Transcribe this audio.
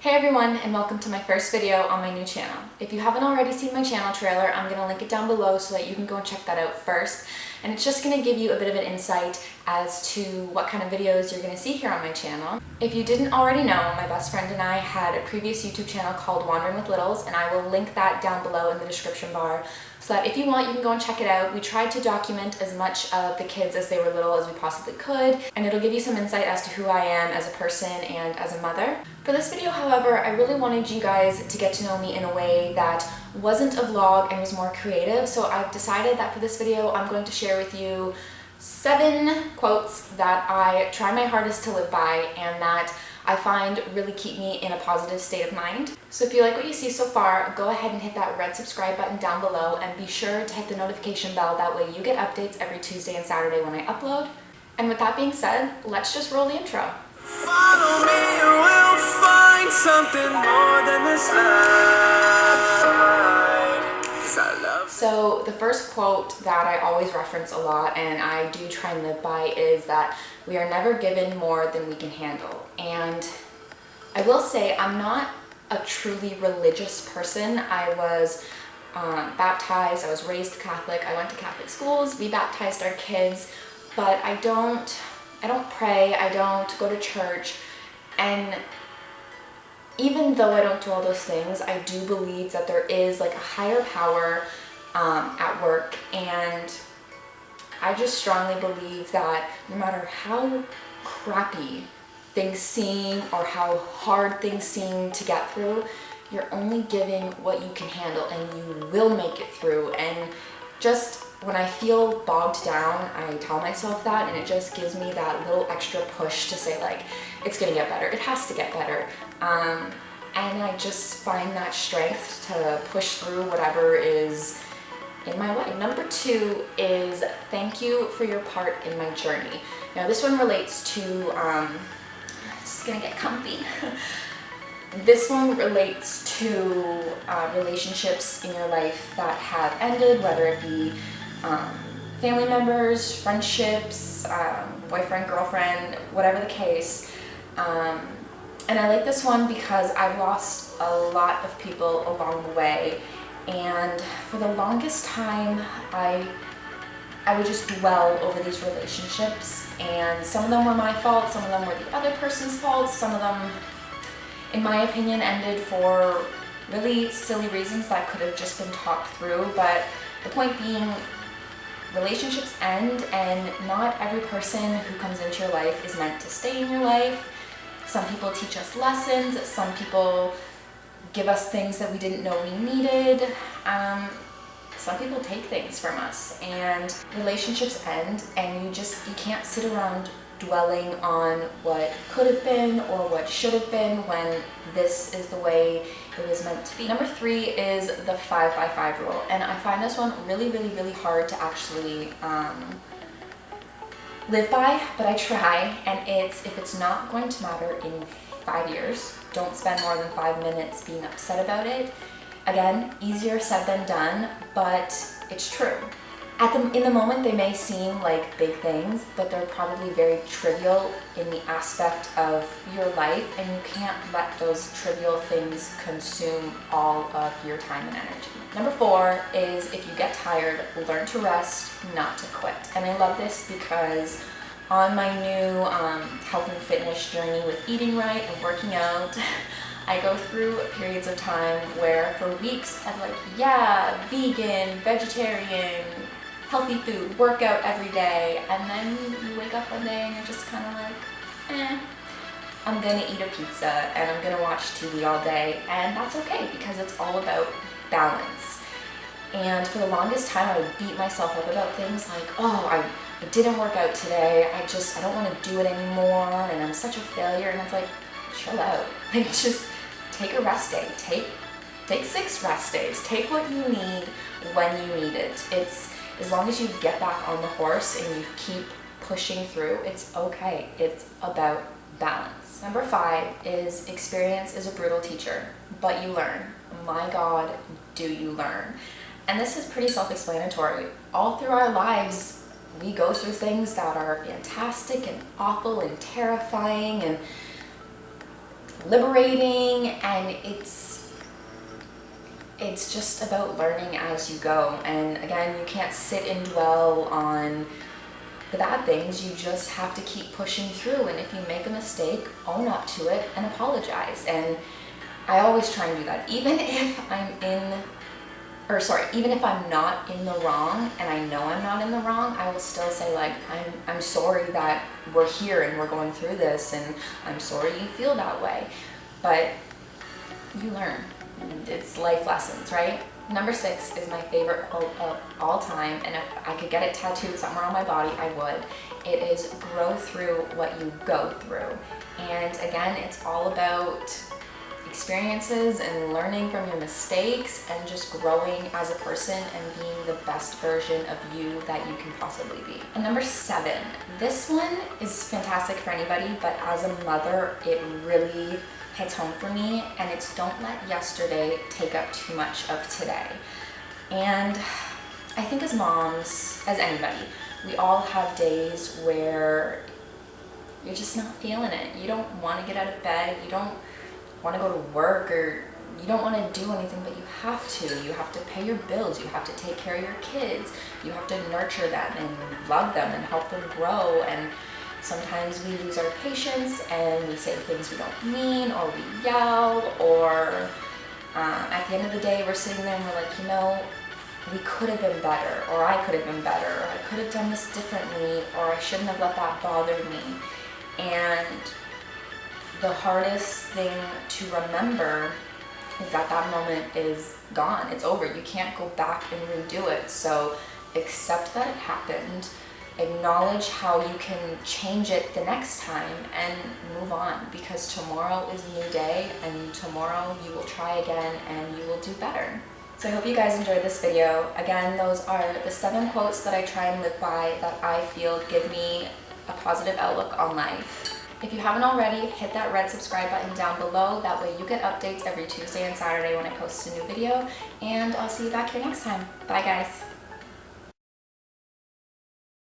Hey everyone, and welcome to my first video on my new channel. If you haven't already seen my channel trailer, I'm going to link it down below so that you can go and check that out first. And it's just going to give you a bit of an insight as to what kind of videos you're going to see here on my channel. If you didn't already know, my best friend and I had a previous YouTube channel called Wandering with Littles, and I will link that down below in the description bar so that if you want, you can go and check it out. We tried to document as much of the kids as they were little as we possibly could, and it'll give you some insight as to who I am as a person and as a mother. For this video, however, I really wanted you guys to get to know me in a way that wasn't a vlog and was more creative, so I've decided that for this video, I'm going to share with you 7 quotes that I try my hardest to live by and that I find really keep me in a positive state of mind. So if you like what you see so far, go ahead and hit that red subscribe button down below and be sure to hit the notification bell. That way you get updates every Tuesday and Saturday when I upload. And with that being said, let's just roll the intro. Follow me and we'll find something more than this life. 'Cause I love. So the first quote that I always reference a lot and I do try and live by is that we are never given more than we can handle. And I will say I'm not a truly religious person. I was baptized, I was raised Catholic, I went to Catholic schools, we baptized our kids, but I don't pray, I don't go to church, and even though I don't do all those things, I do believe that there is like a higher power at work, and I just strongly believe that no matter how crappy things seem or how hard things seem to get through, you're only giving what you can handle and you will make it through. And just when I feel bogged down, I tell myself that, and it just gives me that little extra push to say like, it's gonna get better, it has to get better. And I just find that strength to push through whatever is in my way. Number 2 is thank you for your part in my journey. Now this one relates to, just gonna get comfy. This one relates to relationships in your life that have ended, whether it be family members, friendships, boyfriend, girlfriend, whatever the case. And I like this one because I've lost a lot of people along the way, and for the longest time I would just dwell over these relationships, and some of them were my fault, some of them were the other person's fault, some of them, in my opinion, ended for really silly reasons that could have just been talked through. But the point being, relationships end, and not every person who comes into your life is meant to stay in your life. Some people teach us lessons, some people give us things that we didn't know we needed. Some people take things from us, and relationships end, and you can't sit around dwelling on what could have been or what should have been when this is the way it was meant to be. Number 3 is the 5x5 rule, and I find this one really, really, really hard to actually live by, but I try. And it's, if it's not going to matter in 5 years, don't spend more than 5 minutes being upset about it. Again, easier said than done, but it's true. In the moment, they may seem like big things, but they're probably very trivial in the aspect of your life, and you can't let those trivial things consume all of your time and energy. Number 4 is if you get tired, learn to rest, not to quit. And I love this because on my new health and fitness journey with eating right and working out, I go through periods of time where for weeks I'm like, yeah, vegan, vegetarian, healthy food, workout every day, and then you wake up one day and you're just kind of like, I'm gonna eat a pizza and I'm gonna watch TV all day, and that's okay because it's all about balance. And for the longest time I would beat myself up about things like, oh, I didn't work out today, I don't want to do it anymore, and I'm such a failure. And it's like, chill out, like just take a rest day, take 6 rest days, take what you need when you need it. It's, as long as you get back on the horse and you keep pushing through, it's okay. It's about balance. Number 5 is experience is a brutal teacher, but you learn. My God, do you learn? And this is pretty self-explanatory. All through our lives, we go through things that are fantastic and awful and terrifying, and liberating, and it's just about learning as you go. And again, you can't sit and dwell on the bad things. You just have to keep pushing through, and if you make a mistake, own up to it and apologize. And I always try and do that, even if even if I'm not in the wrong and I know I'm not in the wrong, I will still say, like, I'm sorry that we're here and we're going through this, and I'm sorry you feel that way. But you learn, and it's life lessons, right? Number 6 is my favorite quote of all time, and if I could get it tattooed somewhere on my body, I would. It is, grow through what you go through. And again, it's all about experiences and learning from your mistakes and just growing as a person and being the best version of you that you can possibly be. And number 7, this one is fantastic for anybody, but as a mother, it really hits home for me, and it's, don't let yesterday take up too much of today. And I think as moms, as anybody, we all have days where you're just not feeling it. You don't want to get out of bed, you don't want to go to work, or you don't want to do anything, but you have to. You have to pay your bills, you have to take care of your kids, you have to nurture them and love them and help them grow. And sometimes we lose our patience and we say things we don't mean, or we yell, or at the end of the day, we're sitting there and we're like, you know, we could have been better, or I could have been better, or I could have done this differently, or I shouldn't have let that bother me. And the hardest thing to remember is that that moment is gone. It's over. You can't go back and redo it. So accept that it happened, acknowledge how you can change it the next time, and move on, because tomorrow is a new day, and tomorrow you will try again and you will do better. So I hope you guys enjoyed this video. Again, those are the 7 quotes that I try and live by, that I feel give me a positive outlook on life. If you haven't already, hit that red subscribe button down below. That way you get updates every Tuesday and Saturday when I post a new video. And I'll see you back here next time. Bye guys.